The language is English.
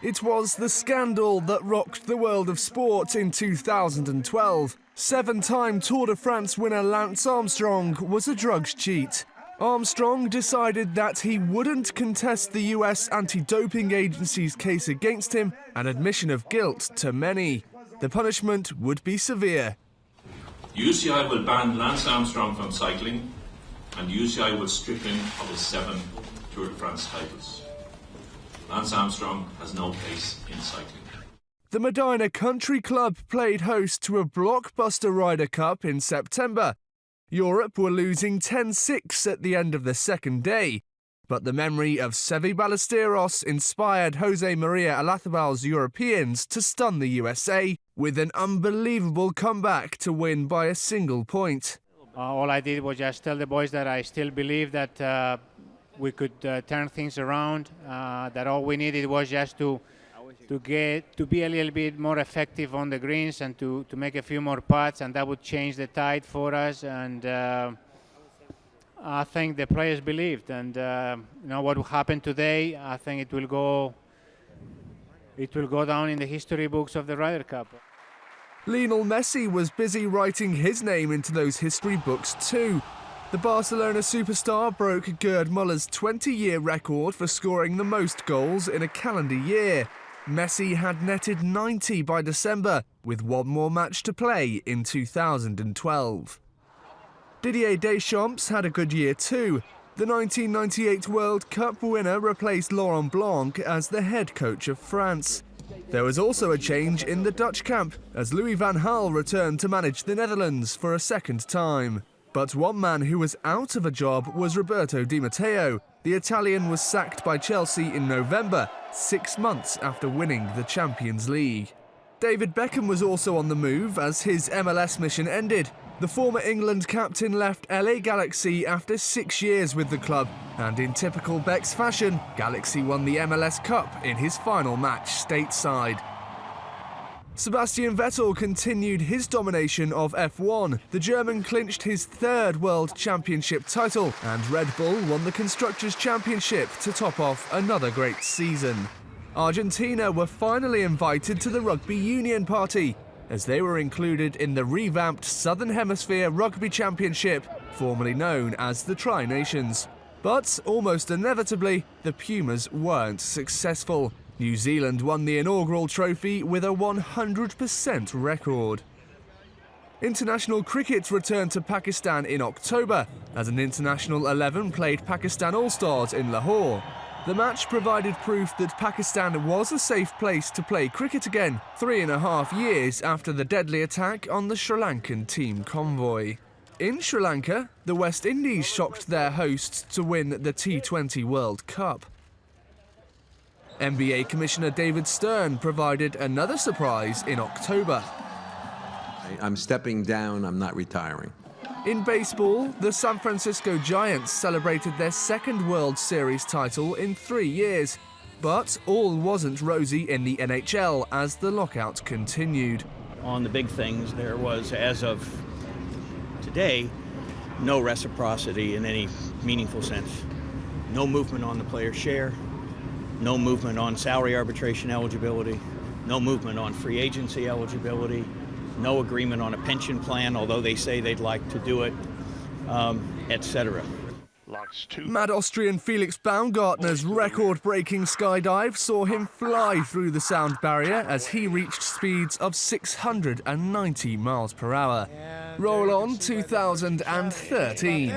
It was the scandal that rocked the world of sport in 2012. Seven-time Tour de France winner Lance Armstrong was a drugs cheat. Armstrong decided that he wouldn't contest the US anti-doping agency's case against him, an admission of guilt to many. The punishment would be severe. UCI will ban Lance Armstrong from cycling, and UCI will strip him of his 7 Tour de France titles. Lance Armstrong has no place in cycling. The Medinah Country Club played host to a blockbuster Ryder Cup in September. Europe were losing 10-6 at the end of the second day, but the memory of Seve Ballesteros inspired Jose Maria Olazabal's Europeans to stun the USA with an unbelievable comeback to win by a single point. All I did was just tell the boys that I still believe that we could turn things around, that all we needed was just to be a little bit more effective on the greens and to make a few more putts, and that would change the tide for us. And I think the players believed, and what will happen today, I think it will go down in the history books of the Ryder Cup. Lionel Messi was busy writing his name into those history books too. The Barcelona superstar broke Gerd Muller's 20-year record for scoring the most goals in a calendar year. Messi had netted 90 by December, with one more match to play in 2012. Didier Deschamps had a good year too. The 1998 World Cup winner replaced Laurent Blanc as the head coach of France. There was also a change in the Dutch camp, as Louis van Gaal returned to manage the Netherlands for a second time. But one man who was out of a job was Roberto Di Matteo. The Italian was sacked by Chelsea in November, 6 months after winning the Champions League. David Beckham was also on the move as his MLS mission ended. The former England captain left LA Galaxy after 6 years with the club, and in typical Beck's fashion, Galaxy won the MLS Cup in his final match stateside. Sebastian Vettel continued his domination of F1. The German clinched his 3rd World Championship title, and Red Bull won the Constructors' Championship to top off another great season. Argentina were finally invited to the Rugby Union party, as they were included in the revamped Southern Hemisphere Rugby Championship, formerly known as the Tri-Nations. But almost inevitably, the Pumas weren't successful. New Zealand won the inaugural trophy with a 100% record. International cricket returned to Pakistan in October, as an international 11 played Pakistan All-Stars in Lahore. The match provided proof that Pakistan was a safe place to play cricket again, 3.5 years after the deadly attack on the Sri Lankan team convoy. In Sri Lanka, the West Indies shocked their hosts to win the T20 World Cup. NBA Commissioner David Stern provided another surprise in October. I'm stepping down, I'm not retiring. In baseball, the San Francisco Giants celebrated their 2nd World Series title in 3 years. But all wasn't rosy in the NHL as the lockout continued. On the big things, there was, as of today, no reciprocity in any meaningful sense. No movement on the player's share, no movement on salary arbitration eligibility, no movement on free agency eligibility, no agreement on a pension plan, although they say they'd like to do it, etc. Mad Austrian Felix Baumgartner's record-breaking skydive saw him fly through the sound barrier as he reached speeds of 690 miles per hour. Roll on 2013.